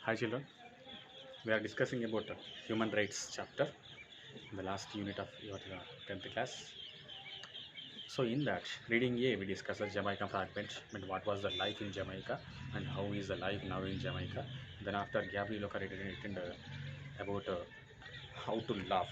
Hi children, we are discussing about human rights chapter in the last unit of your 10th class. So in that reading A, we discussed the Jamaica fragment and what was the life in Jamaica and how is the life now in Jamaica. Then after Gabriel Ocarina written about how to love.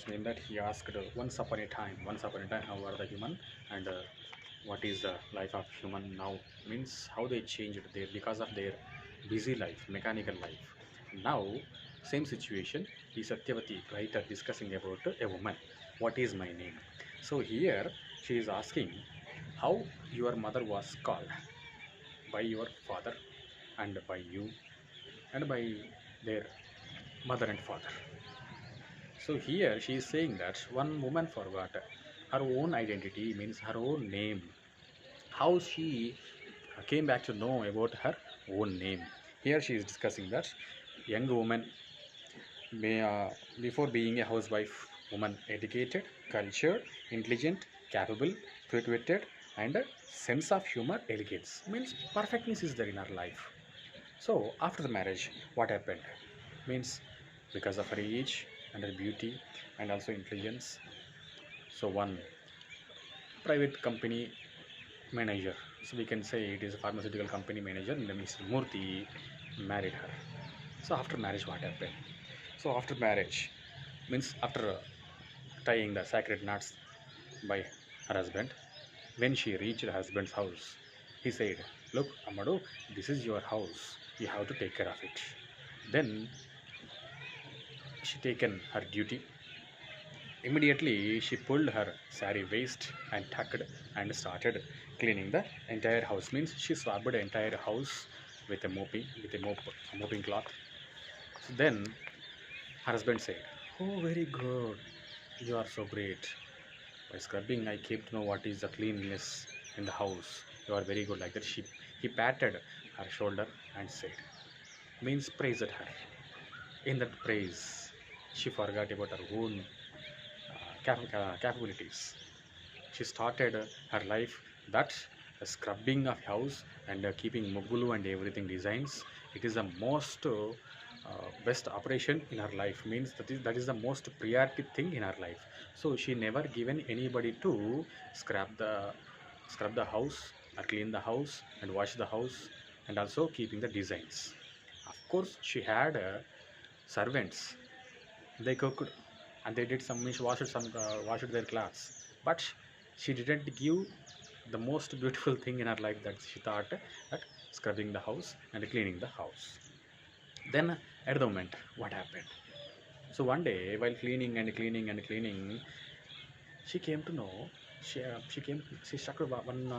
So in that he asked once upon a time, how are the human and what is the life of human now means how they changed their because of their busy life, mechanical life. Now same situation is Satyavati writer discussing about a woman. What is my name? So here she is asking how your mother was called by your father and by you and by their mother and father. So here she is saying that one woman forgot her own identity, means her own name. How she came back to know about her own name. Here she is discussing that young woman may, before being a housewife, woman educated, cultured, intelligent, capable, quick-witted, and a sense of humor, elegance. Means perfectness is there in her life. So after the marriage, what happened? Means because of her age and her beauty and also intelligence. So one private company manager. So we can say it is a pharmaceutical company manager, and Mr. Murthy married her. So after marriage, what happened? So after marriage, means after tying the sacred knots by her husband, when she reached her husband's house, he said, "Look, Amadu, this is your house. You have to take care of it." Then she taken her duty. Immediately, she pulled her sari waist and tucked and started cleaning the entire house. Means she swabbed the entire house with a mopping cloth. So then her husband said, "Oh, very good. You are so great. By scrubbing, I came to know what is the cleanliness in the house. You are very good." Like that, he patted her shoulder and said, means praised her. In that praise, she forgot about her own capabilities. She started her life that scrubbing of house and keeping mugulu and everything designs. It is the most best operation in her life. Means that is the most priority thing in her life. So she never given anybody to scrub the house or clean the house and wash the house and also keeping the designs. Of course, she had servants. They cooked and they did some means washed their clothes, but she didn't give the most beautiful thing in her life, that she thought that scrubbing the house and cleaning the house. Then at the moment, what happened? So one day while cleaning, she came to know, she struck one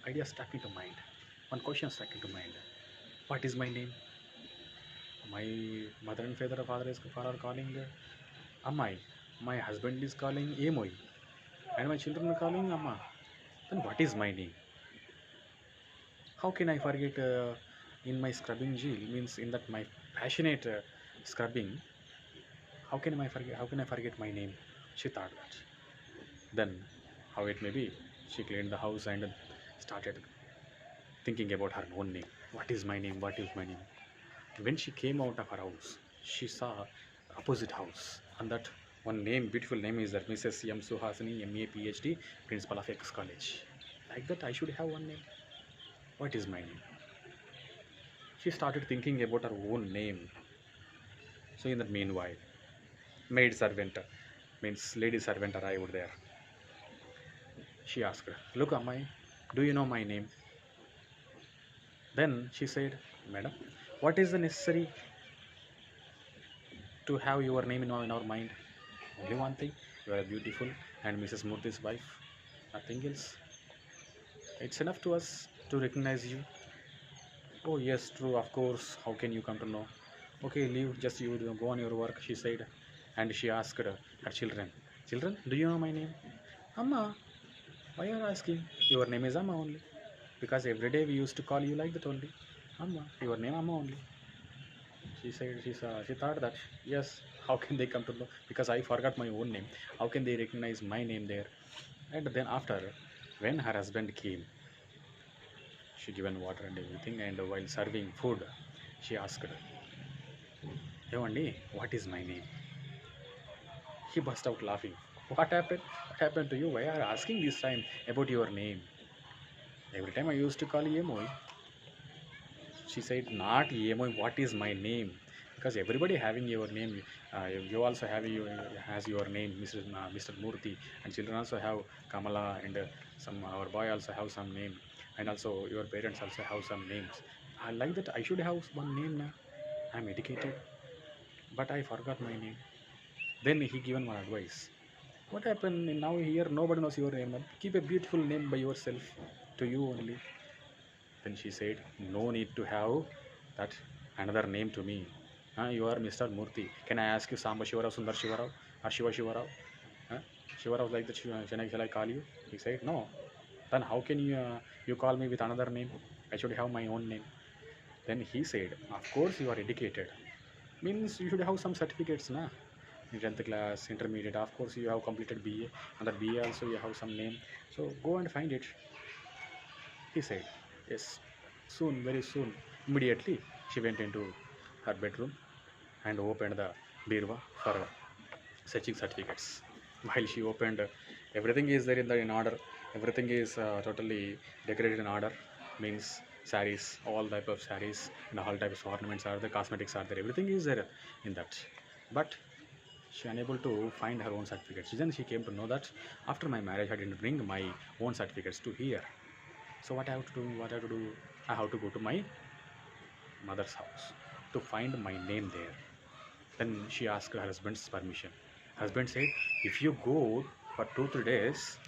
idea stuck into mind, one question stuck into mind. What is my name? My mother and father are calling Ammai. My husband is calling Emoi, and my children are calling Amma. Then what is my name? How can I forget in my scrubbing zeal, means in that my passionate scrubbing? How can I forget? How can I forget my name? She thought that. Then, how it may be, she cleaned the house and started thinking about her own name. What is my name? What is my name? When she came out of her house, she saw opposite house, and that one name, beautiful name, is that Mrs. M. Suhasini, MA, PhD, principal of X college. Like that, I should have one name. What is my name? She started thinking about her own name. So in the meanwhile, maid servant, means lady servant, arrived there. She asked, "Look, Ammai, do you know my name?" Then she said, "Madam, what is the necessary to have your name in our mind? Only one thing, you are beautiful and Mrs. Murthy's wife. Nothing else. It's enough to us to recognize you." "Oh, yes, true, of course. How can you come to know?" "Okay, leave, just you go on your work," she said. And she asked her children, "Children, do you know my name?" "Amma, why are you asking? Your name is Amma only. Because every day we used to call you like that only. Amma, your name Amma only." She said she thought that, yes, how can they come to know? Because I forgot my own name. How can they recognize my name there? And then after, when her husband came, she given water and everything, and while serving food, she asked, ఏమండి, what is my name? He burst out laughing. What happened? What happened to you? Why are you asking this time about your name? Every time I used to call you Emoy. She said, not Emoy, what is my name? Because everybody having your name. You also have your has your name, Mr. Murthy, and children also have Kamala, and some our boy also have some name, and also your parents also have some names. I like that. I should have one name now. I'm educated, but I forgot my name. Then he given one advice. What happened now here? Nobody knows your name. Keep a beautiful name by yourself, to you only. Then she said, no need to have that another name to me. You are Mr. Murthy. Can I ask you Samba Shivarao, Sundar Shivarao, or Shiva Shivarao? Huh? Shivarao like that. Shall I call you? He said, no. Then how can you call me with another name? I should have my own name. Then he said, of course you are educated. Means you should have some certificates, na? In 10th class, intermediate. Of course you have completed BA. Under BA also you have some name. So go and find it. He said, yes, soon, very soon. Immediately, she went into her bedroom and opened the birva for searching certificates. While she opened, everything is there in order. Everything is totally decorated in order. Means saris, all type of saris, and all types of ornaments are there. Cosmetics are there. Everything is there in that. But she unable to find her own certificates. Then she came to know that after my marriage, I didn't bring my own certificates to here. So what I have to do? What I have to do? I have to go to my mother's house to find my name there. Then she asked her husband's permission. Husband said, if you go for 2 3 days,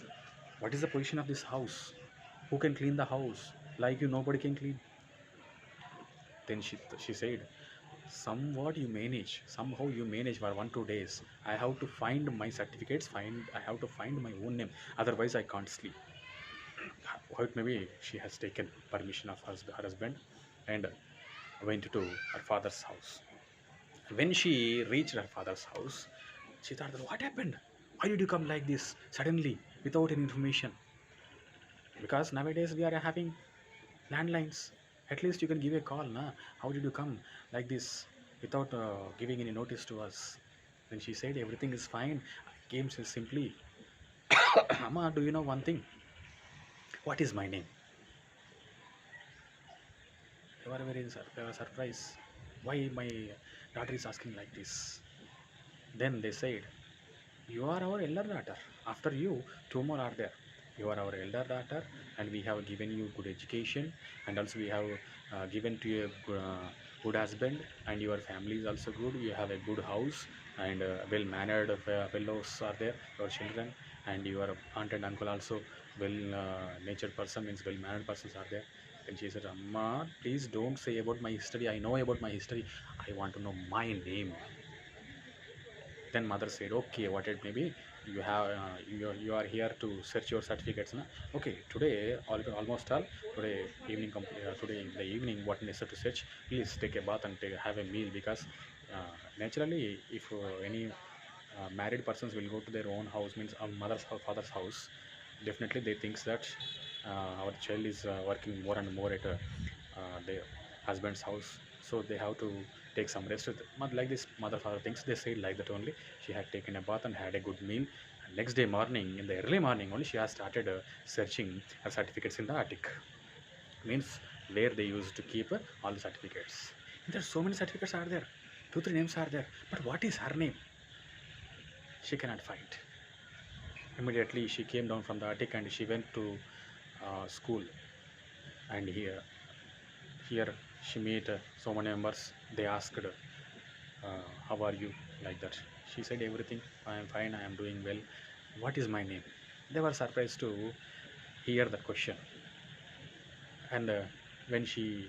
what is the position of this house? Who can clean the house? Like you, nobody can clean. Then she said, somewhat you manage. Somehow you manage for 1 2 days. I have to find my certificates. I have to find my own name. Otherwise, I can't sleep. What maybe she has taken permission of her husband and went to her father's house. When she reached her father's house, she thought, what happened? Why did you come like this suddenly without any information? Because nowadays we are having landlines. At least you can give a call, na? How did you come like this without giving any notice to us? Then she said, everything is fine. I came simply, Mama, do you know one thing? What is my name? They were surprised. Why my daughter is asking like this? Then they said, you are our elder daughter. After you, two more are there. You are our elder daughter, and we have given you good education, and also we have given to you a good husband, and your family is also good. You have a good house, and well-mannered fellows are there. Your children and your aunt and uncle also well-natured person, means well-mannered persons are there. And she said, Amma, please don't say about my history. I know about my history. I want to know my name. Then mother said, okay, what it may be, you have you are here to search your certificates, na? Okay, today almost all today evening today in the evening what necessary to search, please take a bath and have a meal, because naturally if any married persons will go to their own house, means our mother's or father's house, definitely they thinks that our child is working more and more at their husband's house, so they have to take some rest with like this mother father thinks. They said like that only. She had taken a bath and had a good meal, and next day morning, in the early morning only, she has started searching her certificates in the attic, means where they used to keep all the certificates. And there are so many certificates are there, 2 3 names are there, but what is her name? She cannot find. Immediately she came down from the attic and she went to school, and here she met so many members. They asked, how are you, like that. She said, everything, I am fine, I am doing well. What is my name? They were surprised to hear that question. And when she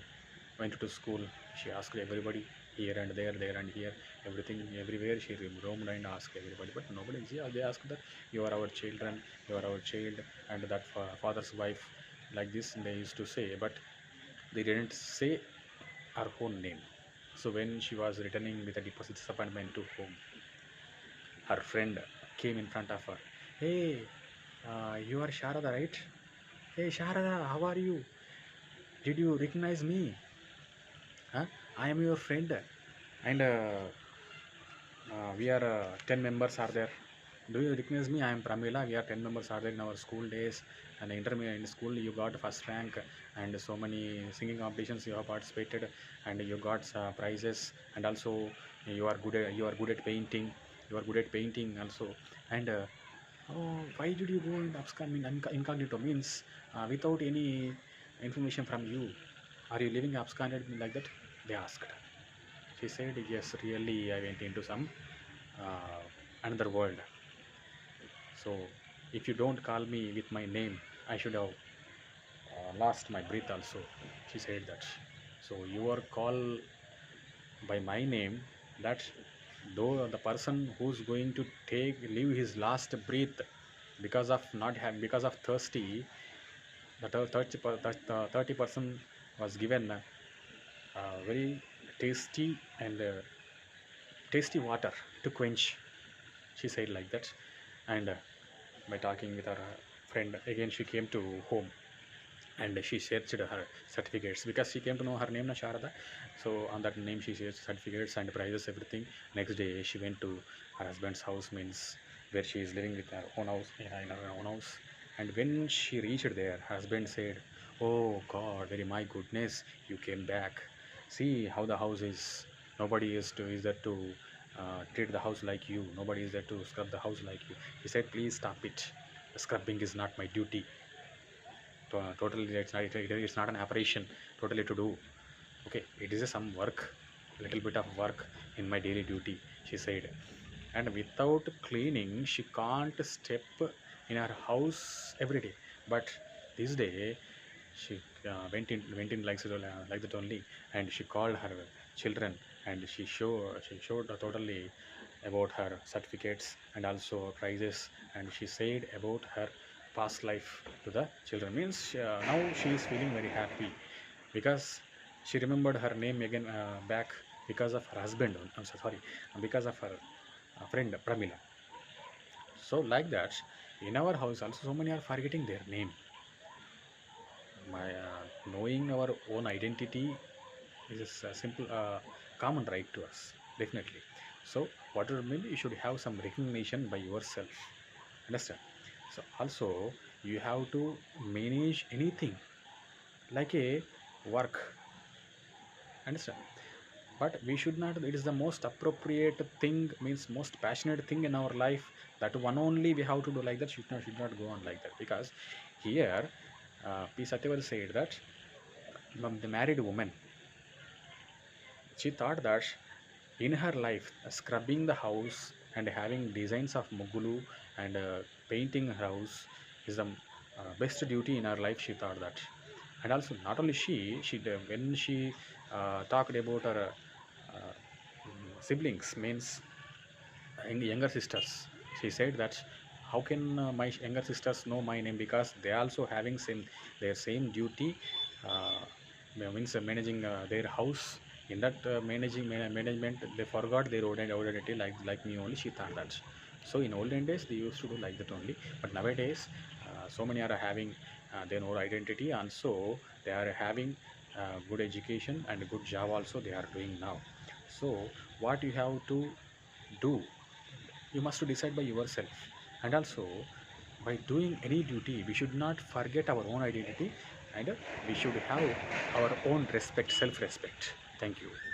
went to school, she asked everybody, here and there and here, everything, everywhere she roamed and asked everybody, but nobody. They asked that you are our children, you are our child, and that father's wife, like this they used to say, but they didn't say her own name. So when she was returning with a deposit disappointment to home, her friend came in front of her. Hey, you are Sharada, right? Hey Sharada, how are you? Did you recognize me? Huh? I am your friend. And we are 10 members are there. Do you recognize me? I am Pramila. We are 10 members are there in our school days. And intermediate in school, you got first rank, and so many singing competitions you have participated, and you got prizes. And also, you are good at painting. You are good at painting also. And oh, why did you go in incognito? Means without any information from you. Are you living absconded like that? They asked. She said, yes, really, I went into some another world. So if you don't call me with my name, I should have lost my breath also. She said that. So your call by my name, that though the person who's going to leave his last breath because of not have because of thirsty, the 30% was given very tasty and tasty water to quench. She said like that. And by talking with her friend again, she came to home, and she searched her certificates because she came to know her name na Sharada. So on that name she searched certificates and prizes, everything. Next day she went to her husband's house, means where she is living with her own house, in her own house. And when she reached there, her husband said, oh God, very my goodness, you came back. See how the house is. Nobody is there to treat the house like you. Nobody is there to scrub the house like you. He said, please stop it. Scrubbing is not my duty. Totally, it's not an operation totally to do. Okay, it is some work, little bit of work in my daily duty, she said. And without cleaning she can't step in her house every day. But this day she went in like that only. And she called her children, and she showed totally about her certificates and also prizes. And she said about her past life to the children, means now she is feeling very happy because she remembered her name again back because of her husband. I'm so sorry, because of her friend Pramila. So like that, in our house also so many are forgetting their name. My knowing our own identity is a simple common right to us, definitely. So whatever mean, you should have some recognition by yourself, understand. So also you have to manage anything like a work, understand. But we should not, it is the most appropriate thing, means most passionate thing in our life, that one only we have to do like that. Should not go on like that. Because here P Satyaval said that the married woman, she thought that in her life scrubbing the house and having designs of mugulu and painting her house is the best duty in her life, she thought that. And also not only when she talked about her uh, siblings, means younger sisters, she said that how can my younger sisters know my name, because they also having their same duty, uh, means managing their house. In that management, they forgot their own identity, like me only, she thought that. So in olden days they used to do like that only. But nowadays so many are having their own identity, and so they are having good education and good job also they are doing now. So what you have to do, you must decide by yourself. And also by doing any duty, we should not forget our own identity, and we should have our own respect, self respect. Thank you.